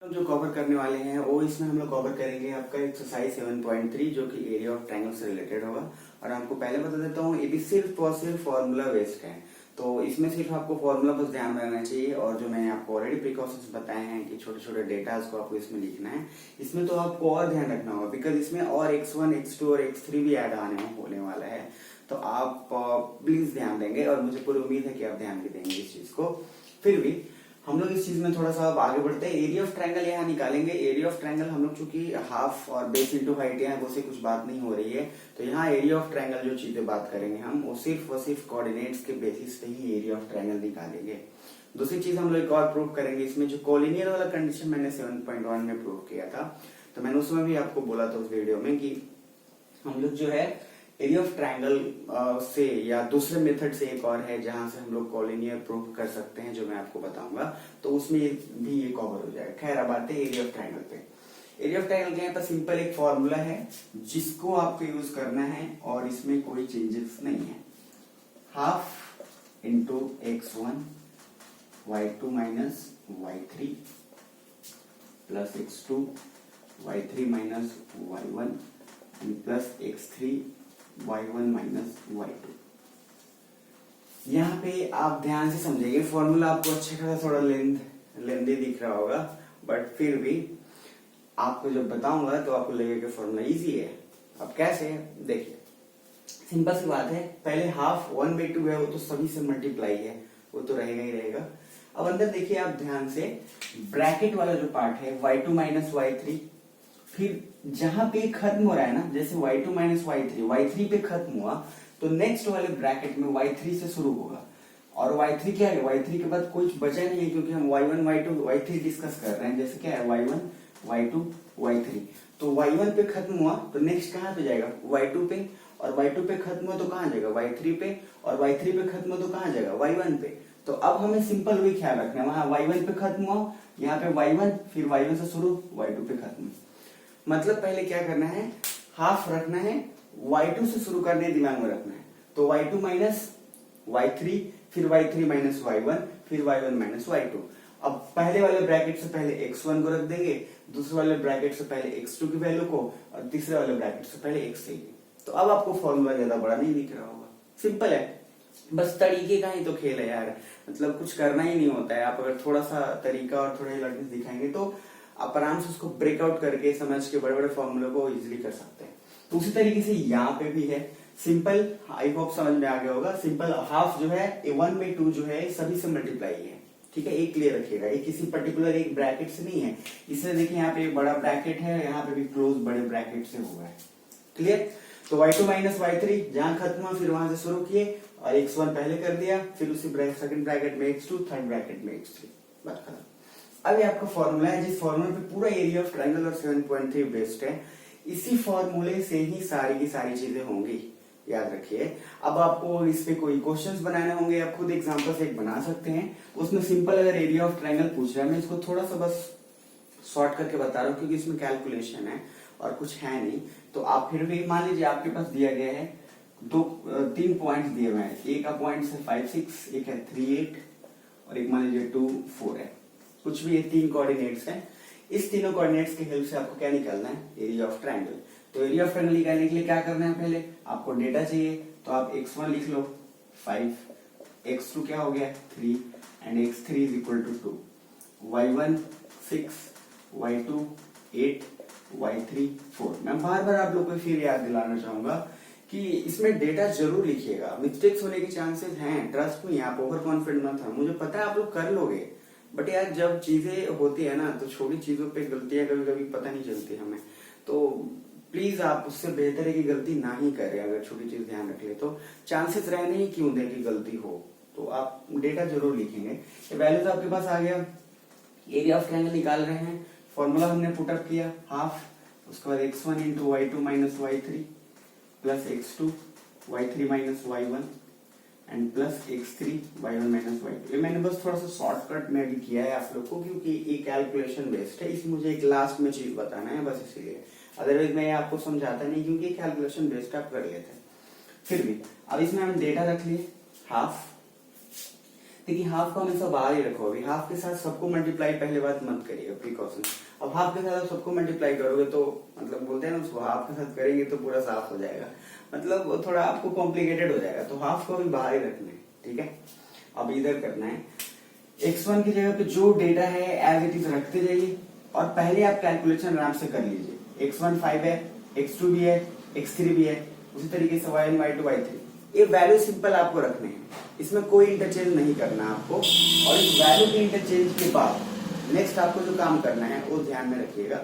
जो कवर करने वाले हैं वो इसमें हम लोग कवर करेंगे आपका एक्सरसाइज 7.3 जो कि एरिया ऑफ ट्रायंगल से रिलेटेड होगा। और आपको पहले बता देता हूँ, ये भी सिर्फ और सिर्फ फॉर्मूला बेस्ड है, तो इसमें सिर्फ आपको फॉर्मूला बस ध्यान में रहना चाहिए। और जो मैंने आपको ऑलरेडी प्रिकॉशंस बताए हैं कि छोटे छोटे डेटाज को आपको इसमें लिखना है, इसमें तो आपको और ध्यान रखना होगा बिकॉज इसमें और x1 x2 और x3 भी ऐड होने वाला है। तो आप प्लीज ध्यान देंगे और मुझे पूरी उम्मीद है कि आप ध्यान भी देंगे इस चीज को। फिर भी हम लोग इस चीज में थोड़ा सा आगे बढ़ते हैं। एरिया ऑफ ट्रायंगल यहाँ निकालेंगे। एरिया ऑफ ट्रायंगल हम लोग चूंकि हाफ और बेस इंटू हाइट है, वो से कुछ बात नहीं हो रही है, तो यहाँ एरिया ऑफ ट्रायंगल जो चीजें बात करेंगे हम वो सिर्फ कोऑर्डिनेट्स के बेसिस पे ही एरिया ऑफ ट्रायंगल निकालेंगे। दूसरी चीज हम लोग एक और प्रूव करेंगे इसमें, जो कोलिनियर वाला कंडीशन मैंने 7.1 में प्रूव किया था, तो मैंने उसमें भी आपको बोला था उस वीडियो में कि हम लोग जो है एरिया ऑफ ट्रायंगल से या दूसरे मेथड से एक और है जहां से हम लोग कोलिनियर प्रूव कर सकते हैं, जो मैं आपको बताऊंगा, तो उसमें भी ये कवर हो जाएगा। खैर अब आते हैं एरिया ऑफ ट्रायंगल पे। एरिया ऑफ ट्रायंगल के यहाँ पर सिंपल एक फॉर्मूला है जिसको आपको यूज करना है और इसमें कोई चेंजेस नहीं है। Half into x1 y2 minus y3 plus x2 y3 minus y1 plus x3 y1 minus y2। यहाँ पे आप ध्यान से समझेंगे, फॉर्मूला आपको अच्छा खासा थोड़ा लेंदी दिख रहा होगा, बट फिर भी आपको जब बताऊंगा तो आपको लगेगा कि फॉर्मूला इजी है। अब कैसे, देखिए सिंपल सी बात है। पहले हाफ 1/2 है, वो तो सभी से मल्टीप्लाई है, वो तो रहेगा ही रहेगा। अब अंदर देखिए आप ध्यान से, ब्रैकेट वाला जो पार्ट है y2 माइनस y3, फिर जहां पे खत्म हो रहा है ना, जैसे y2 माइनस y3 पे खत्म हुआ तो नेक्स्ट वाले ब्रैकेट में y3 से शुरू होगा। और y3 क्या है, y3 के बाद कुछ बचा नहीं है क्योंकि हम y1 y2 y3 डिस्कस कर रहे हैं। जैसे क्या है y1 y2 y3, तो y1 पे खत्म हुआ तो नेक्स्ट कहां पे जाएगा, y2 पे, और y2 पे खत्म हुआ तो कहां जाएगा, y3 पे, और y3 पे खत्म हुआ तो कहां जाएगा, y1 पे। तो अब हमें सिंपल वही ख्याल रखना है, वहां y1 पे खत्म हुआ, यहाँ पे y1, फिर y1 से शुरू, y2 पे खत्म। मतलब पहले क्या करना है, हाफ रखना है, y2 से शुरू करने दिमाग में रखना है। तो y2 माइनस y3, फिर y3 माइनस y1, फिर y1 माइनस y2। अब पहले वाले ब्रैकेट से पहले x1 को रख देंगे, दूसरे वाले ब्रैकेट से पहले x2 की वैल्यू को, और तीसरे वाले ब्रैकेट से पहले x3 की। तो अब आपको फॉर्मूला ज्यादा बड़ा नहीं दिख रहा होगा, सिंपल है, बस तरीके का ही तो खेल है यार। मतलब कुछ करना ही नहीं होता है। आप अगर थोड़ा सा तरीका और थोड़ा लर्निंग दिखाएंगे तो आप आराम से उसको ब्रेकआउट करके समझ के बड़े बड़े फॉर्मूले को इजीली कर सकते हैं। तो उसी तरीके से यहाँ पे भी है सिंपल, आई होप समझ में आ गया होगा। सिंपल हाफ जो है 1/2 जो है सभी से मल्टीप्लाई है, ठीक है, एक क्लियर रखिएगा, ये किसी पर्टिकुलर एक ब्रैकेट से नहीं है। इसलिए देखिए यहाँ पे एक बड़ा ब्रैकेट है, यहाँ पे भी क्लोज बड़े ब्रैकेट से हुआ है, क्लियर। तो y2 माइनस y3 जहां खत्म हुआ फिर वहां से शुरू किए, और x1 पहले कर दिया, फिर उसी सेकंड ब्रैकेट में x2, थर्ड ब्रैकेट में x3, बात खत्म। अब ये आपका फॉर्मूला है, जिस फॉर्मूले पे पूरा एरिया ऑफ ट्रायंगल और 7.3 बेस्ड है। इसी फॉर्मूले से ही सारी की सारी चीजें होंगी, याद रखिए। अब आपको इस पे कोई क्वेश्चंस बनाने होंगे, आप खुद एग्जांपल से एक बना सकते हैं। उसमें सिंपल अगर एरिया ऑफ ट्रायंगल पूछ रहा है, मैं इसको थोड़ा सा बस शॉर्ट करके बता रहा हूँ क्योंकि इसमें कैलकुलेशन है और कुछ है नहीं। तो आप फिर भी मान लीजिए आपके पास दिया गया है 3 पॉइंट दिए हुए हैं, एक का पॉइंट है 5 6, एक है 3 8, और एक मान लीजिए 2 4 है, कुछ भी ये 3 कोऑर्डिनेट्स हैं। इस तीनों कोऑर्डिनेट्स की हेल्प से आपको क्या निकालना है, एरिया ऑफ ट्रायंगल। तो एरिया ऑफ ट्रायंगल निकालने के लिए क्या करना है, पहले आपको डेटा चाहिए, तो आप x1 लिख लो 5, x2 क्या हो गया 3, and x3 is equal to 2, y1 6, y2 8, y3 4। मैं बार बार आप लोग को फिर याद दिलाना चाहूंगा कि इसमें डेटा जरूर लिखिएगा, मिस्टेक्स होने के चांसेस हैं, ट्रस्ट में, आप ओवर कॉन्फिडेंट मत हो, मुझे पता है आप लोग कर लोगे, बट यार जब चीजें होती है ना तो छोटी चीजों पे गलतियां कभी कभी पता नहीं चलती हमें। तो प्लीज आप उससे बेहतर है कि गलती ना ही करें। अगर छोटी चीज ध्यान रख ले तो चांसेस रहने ही क्यों दें कि गलती हो, तो आप डेटा जरूर लिखेंगे। वैल्यूज आपके पास आ गया, एरिया ऑफ ट्रायंगल निकाल रहे हैं, फॉर्मूला हमने पुटअप किया हाफ, उसके बाद x1 into y2 minus y3 plus x2 y3 minus y1 and plus x3 y1 minus y2। ये मैंने बस थोड़ा सा शॉर्टकट में भी किया है आप लोग को, क्योंकि ये कैलकुलेशन बेस्ड है, इसमें मुझे एक लास्ट में चीज बताना है बस इसीलिए, अदरवाइज मैं आपको समझाता नहीं, क्योंकि कैलकुलेशन बेस्ड आप कर लेते हैं। फिर भी अब इसमें हम डेटा रख लिए हाफ। देखिए हाफ को हमेशा बाहर ही रखो। अभी हाफ के साथ सबको मल्टीप्लाई पहले बात मत करिएगा, प्रिकॉशन। अब हाफ के साथ आप सबको मल्टीप्लाई करोगे तो मतलब बोलते हैं ना उसको, हाफ के साथ करेंगे तो पूरा साफ हो जाएगा, मतलब थोड़ा आपको कॉम्प्लिकेटेड हो जाएगा। तो हाफ को अभी बाहर ही रखना है, ठीक है। अब इधर करना है, x1 की जगह पे जो डेटा है एज इट इज रखते जाइए और पहले आप कैलकुलेशन आराम से कर लीजिए। x1 5 है, x2 भी है, x3 भी है, उसी तरीके से y1 y2 y3 ये वैल्यू सिंपल आपको रखने हैं, इसमें कोई इंटरचेंज नहीं करना आपको। और इस वैल्यू के इंटरचेंज के बाद नेक्स्ट आपको जो काम करना है वो ध्यान में रखिएगा।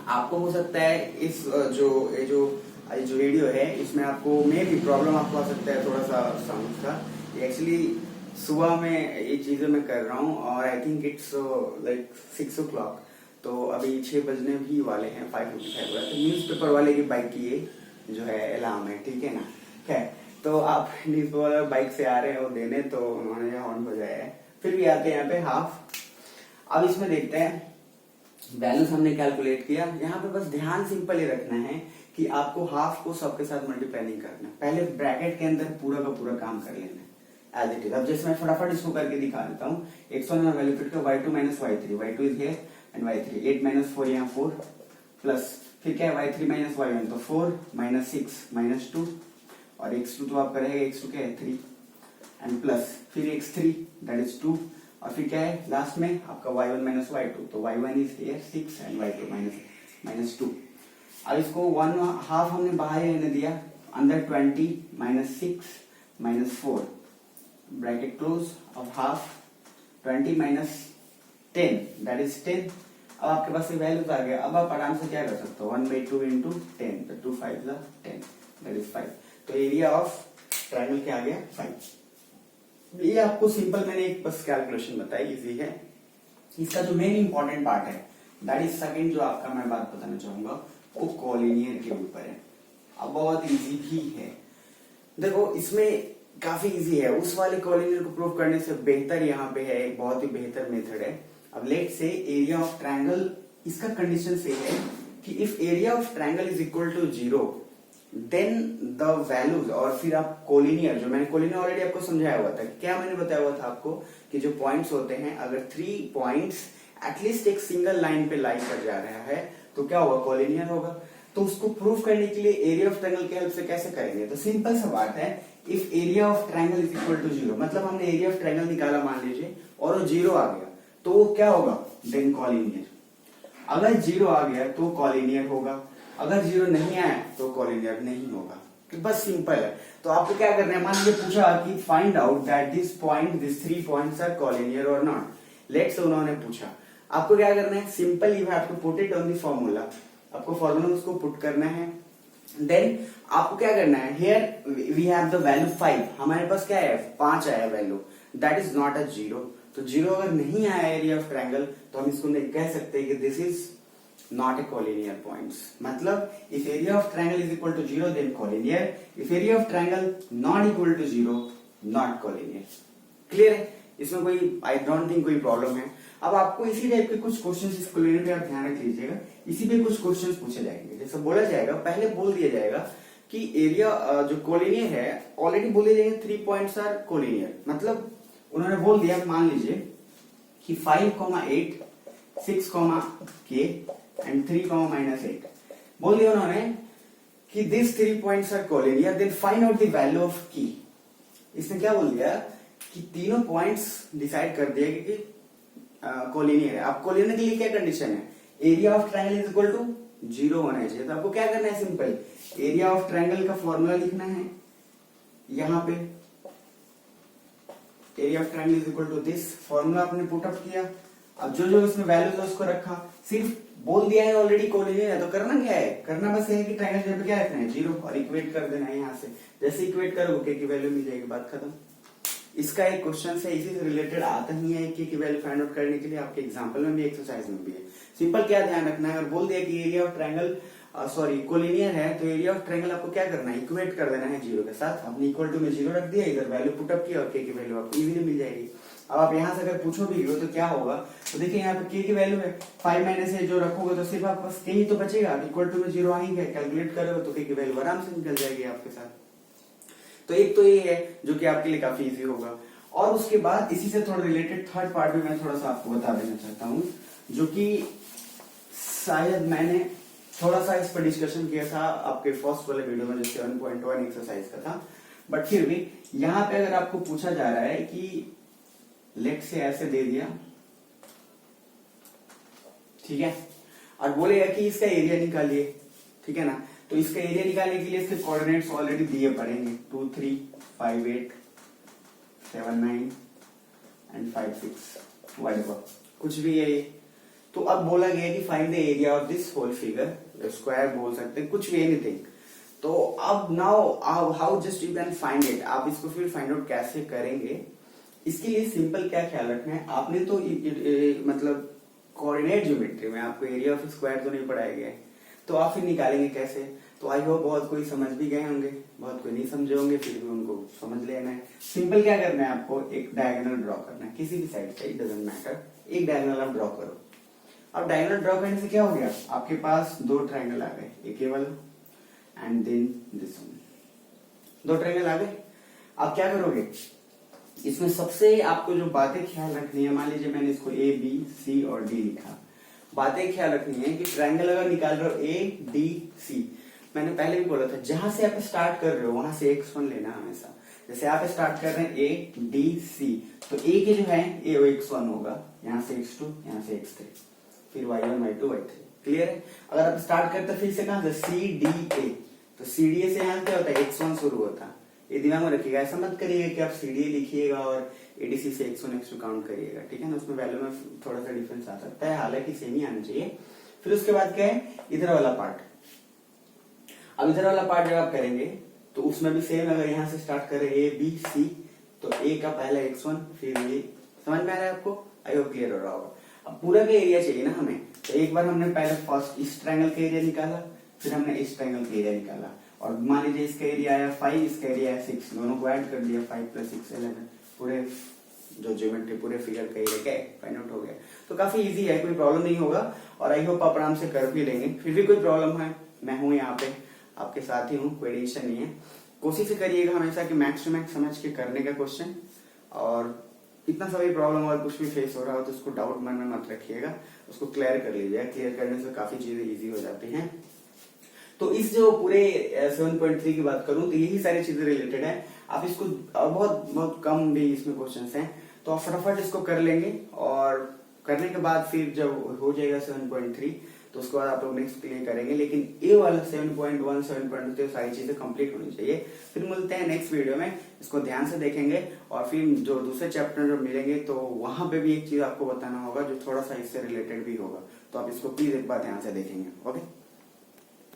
आपको हो सकता है इस जो वीडियो है इसमें आपको मे भी प्रॉब्लम आपको आ सकता है थोड़ा सा साउंड का। एक्चुअली सुबह में ये चीजें मैं कर रहा हूँ और I think it's like 6 o'clock, तो अभी 6 बजने भी वाले हैं, 5:55 हुआ। तो न्यूज़पेपर वाले की बाइक की ये जो है अलार्म है, ठीक है ना। है तो आप न्यूज़पेपर वाले बाइक से आ रहे हैं वो देने, तो उन्होंने हॉर्न बजाया है। फिर भी आते हैं यहाँ पे हाफ। अब इसमें देखते हैं बैलेंस हमने कैलकुलेट किया। यहाँ पे बस ध्यान सिंपल ही रखना है कि आपको हाफ को सबके साथ मल्टीप्लाई नहीं करना, पहले ब्रैकेट के अंदर पूरा का पूरा काम कर लेना एज इट इज। अब जैसे मैं फटाफट इसको करके दिखा देता हूँ। x1 में value fit y2 minus y3, y2 is here and y3, 8 minus 4 यहाँ 4 प्लस फिर क्या है y3 माइनस y1, तो 4 माइनस 6 माइनस 2 और x2 तो आपका रहेगा x2 क्या है 3 एंड प्लस फिर x3 दैट इज 2 और फिर क्या है लास्ट में आपका y1 माइनस y2, तो y1 is here 6 and y2 minus 2। अब इसको 1/2 हमने बाहर रहने दिया, अंदर 20 माइनस 6 माइनस 4 ब्रैकेट क्लोज। अब हाफ 20 माइनस 10 दैट इज 10। अब आपके पास ये वैल्यू आ गया। अब आप आराम से क्या कर सकते हो 1/2 इंटू 10, तो 2 5 10 दैट इज 5। तो एरिया ऑफ ट्रायंगल क्या आ गया 5। ये आपको सिंपल मैंने एक बस कैलकुलेशन बताई, इजी है। इसका जो मेन इंपॉर्टेंट पार्ट है दैट इज सेकंड जो आपका मैं बात बताना चाहूंगा वो कोलिनियर के ऊपर है। अब बहुत इजी भी है, देखो इसमें काफी इजी है। उस वाले कोलिनियर को प्रूव करने से बेहतर यहाँ पे है, एक बहुत ही बेहतर मेथड है। अब let say area of triangle, इसका कंडीशन से है कि if area of triangle is equal to 0 then the values, और फिर आप कोलिनियर, जो मैंने कोलिनियर ऑलरेडी आपको समझाया हुआ था। क्या मैंने बताया हुआ था आपको कि जो पॉइंट्स होते हैं अगर 3 पॉइंट्स एटलीस्ट एक सिंगल लाइन पे लाई कर जा रहा है तो क्या होगा कोलिनियर होगा। तो उसको प्रूव करने के लिए एरिया ऑफ ट्रायंगल की हेल्प से कैसे करेंगे, तो सिंपल सा बात है, if area of triangle is equal to 0, मतलब हमने एरिया ऑफ ट्रायंगल निकाला मान लीजिए और वो 0 आ गया तो वो क्या होगा देन कोलिनियर। अगर 0 आ गया तो कोलिनियर होगा, अगर 0 नहीं आया तो कोलिनियर नहीं होगा। तो बस सिंपल है। तो आपको क्या करना है, मान लीजिए पूछा कि find out that this 3 points are collinear और नॉट। लेट्स से उन्होंने पूछा, आपको क्या करना है, simple you have to put it on the formula. आपको फॉर्मूला उसको पुट करना है। देन आपको क्या करना है, here we have the value 5, हमारे पास क्या है 5 आया value, that is not a 0। तो 0 अगर नहीं आया एरिया ऑफ ट्रायंगल तो हम इसको कह सकते हैं कि this is not a collinear points. मतलब if area of triangle is equal to 0 then collinear, if area of triangle not equal to 0 not collinear. Clear है, इसमें कोई आई डोंट थिंक कोई प्रॉब्लम है। अब आपको इसी टाइप के कुछ क्वेश्चन इस कोलिनियर पे आप ध्यान रख लीजिएगा, इसी पे कुछ क्वेश्चन पूछे जाएंगे। जैसे बोला जाएगा, पहले बोल दिया जाएगा कि एरिया जो कोलिनियर है ऑलरेडी बोल दिया जाएगा 3 पॉइंट्स आर कोलिनियर। मतलब उन्होंने बोल दिया, मान लीजिए कि 5,8 6, k एंड 3, -8 बोल दिया उन्होंने कि this 3 points are collinear, then find out the value of की। इसने क्या बोल दिया कि तीनों पॉइंट्स डिसाइड कर दिया कि कोलिनियर है। अब कोलिनियर के लिए क्या कंडीशन है, area of triangle is equal to 0 होना चाहिए। तो आपको क्या करना है, सिंपल एरिया ऑफ ट्रायंगल का फॉर्मूला लिखना है यहाँ पे, area of triangle is equal to this, formula आपने पुट अप किया। अब जो इसमें वैल्यूज है उसको रखा, सिर्फ बोल दिया है ऑलरेडी कोलिनियर है, तो करना क्या है, करना बस है कि ट्रायंगल पे क्या रखना है 0 और इक्वेट कर देना है यहाँ से। जैसे इक्वेट करोगे की वैल्यू मिल जाएगी, बात खत्म। इसका एक क्वेश्चन है, इसी से रिलेटेड आता ही है कि वैल्यू फाइंड आउट करने के लिए आपके एग्जांपल में भी एक्सरसाइज में भी है। सिंपल क्या ध्यान रखना है, अगर बोल दिया कि एरिया ऑफ ट्रायंगल कोलिनियर है तो एरिया ऑफ ट्रायंगल आपको क्या करना है, इक्वेट कर देना है 0 के साथ। आपने इक्वल टू में 0 रख दिया, इधर वैल्यू पुट अप किया और के की वैल्यू आपको इजीली मिल जाएगी। अब आप यहाँ से अगर पूछो भी हो तो क्या होगा, तो देखिए यहाँ पे के की वैल्यू है 5 -8 जो रखोगे तो सिर्फ आपके पास के ही तो बचेगा। इक्वल टू में 0 आएंगे, कैलकुलेट करोगे तो के की वैल्यू आराम से निकल जाएगी आपके साथ। तो एक तो ये है जो कि आपके लिए काफी इजी होगा। और उसके बाद इसी से थोड़ा रिलेटेड थर्ड पार्ट भी मैं थोड़ा सा आपको बता देना चाहता हूँ, जो कि शायद मैंने थोड़ा सा इस पर डिस्कशन किया था आपके फर्स्ट वाले वीडियो में, जो 7.1 एक्सरसाइज का था। बट फिर भी यहाँ पे अगर आपको पूछा जा रहा है कि लेट से ऐसे दे दिया, ठीक है, और बोलेगा कि इसका एरिया निकालिए, ठीक है ना। तो इसका एरिया निकालने के लिए इसके कोऑर्डिनेट्स ऑलरेडी दिए पड़ेंगे, 2 3 5 8 7 9 एंड 5 6 व्हाटएवर, कुछ भी है ये। तो अब बोला गया कि find the area of this whole figure, square बोल सकते हैं, कुछ भी, एनीथिंग। तो अब now how just you can find it, आप इसको फिर फाइंड आउट कैसे करेंगे, इसके लिए सिंपल क्या ख्याल रखना है आपने, तो मतलब कोऑर्डिनेट ज्योमेट्री में आपको एरिया ऑफ स्क्वायर तो नहीं पढ़ाया गया है, तो आप फिर निकालेंगे कैसे। तो आई होप बहुत कोई समझ भी गए होंगे, बहुत कोई नहीं समझे होंगे, फिर भी उनको समझ लेना है। सिंपल क्या करना है, आपको एक डायगोनल ड्रॉ करना है किसी भी साइड से, इट डजंट मैटर, एक डायगोनल आप ड्रॉ करो। अब डायगोनल ड्रॉ करने से क्या हो गया, आपके पास दो ट्रायंगल आ गए, एक केवल एंड देन दिस वन, दो ट्रायंगल आ गए। आप क्या करोगे, इसमें सबसे आपको जो बातें ख्याल रखनी है, मान लीजिए मैंने इसको ए बी सी और डी लिखा, बातें ख्याल रखनी है कि ट्रायंगल अगर निकाल रहे हो ए डी सी, मैंने पहले भी बोला था जहां से आप स्टार्ट कर रहे हो वहां से x1 लेना हमेशा। जैसे आप स्टार्ट कर रहे हैं ए डी सी, तो ए के जो है ए x1 होगा, यहाँ से x2, यहाँ से x3, फिर y1 y2 y3, क्लियर है। अगर आप स्टार्ट करते फिर से कहां से, सी डी ए, तो सी डी ए से यहाँ क्या होता है, x1 शुरू होता है, ये दिमाग में रखिएगा। ऐसा मत करिएगा कि आप सी डी ए लिखिएगा और एडीसी से x1 x2 काउंट करिएगा, ठीक है ना, उसमें वैल्यू में थोड़ा सा डिफरेंस आ सकता है, हालांकि सेम ही आना चाहिए। फिर उसके बाद क्या है, इधर वाला पार्ट। अब इधर वाला पार्ट जब आप करेंगे तो उसमें भी सेम, अगर यहाँ से स्टार्ट करें ए बी सी, तो ए का पहला x1, फिर ये, समझ में आ रहा है आपको, आई होप क्लियर हो रहा होगा। अब पूरा का एरिया चाहिए ना हमें, तो एक बार हमने पहले फर्स्ट इस ट्रायंगल का एरिया निकाला, फिर हमने इस ट्रायंगल का एरिया निकाला, और मान लीजिए इसका एरिया आया 5, इसका एरिया आया 6, दोनों को ऐड कर दिया, 5 + 6 11, पूरे जो ज्योमेट्री पूरे फिगर का एरिया क्या फाइंड आउट हो गया। तो काफी इजी है, कोई प्रॉब्लम नहीं होगा, और आई होप आप आराम से कर भी लेंगे। फिर भी कोई प्रॉब्लम है, मैं हूँ यहाँ पे, आपके साथ ही हूँ, कोई टेंशन नहीं है। कोशिश करिएगा हमेशा कि मैक्स टू मैक्स समझ के करने का क्वेश्चन, और इतना सा भी प्रॉब्लम और कुछ भी फेस हो रहा हो तो उसको डाउट मन में मत रखिएगा, उसको क्लियर कर लीजिएगा, क्लियर करने से काफी चीजें इजी हो जाती हैं। तो इस जो पूरे 7.3 की बात करूं तो यही सारी चीजें रिलेटेड है। आप इसको बहुत बहुत कम भी इसमें क्वेश्चंस हैं, तो आप फटाफट इसको कर लेंगे, और करने के बाद फिर जब हो जाएगा 7.3 तो उसके बाद आप लोग नेक्स्ट क्लियर करेंगे। लेकिन ये वाला 7.1 7.2 सारी चीजें कंप्लीट होनी चाहिए। फिर मिलते हैं नेक्स्ट वीडियो में, इसको ध्यान से देखेंगे, और फिर जो दूसरे चैप्टर जब मिलेंगे तो वहां पे भी एक चीज आपको बताना होगा जो थोड़ा सा इससे रिलेटेड भी होगा, तो आप इसको प्लीज एक बार ध्यान से देखेंगे। ओके।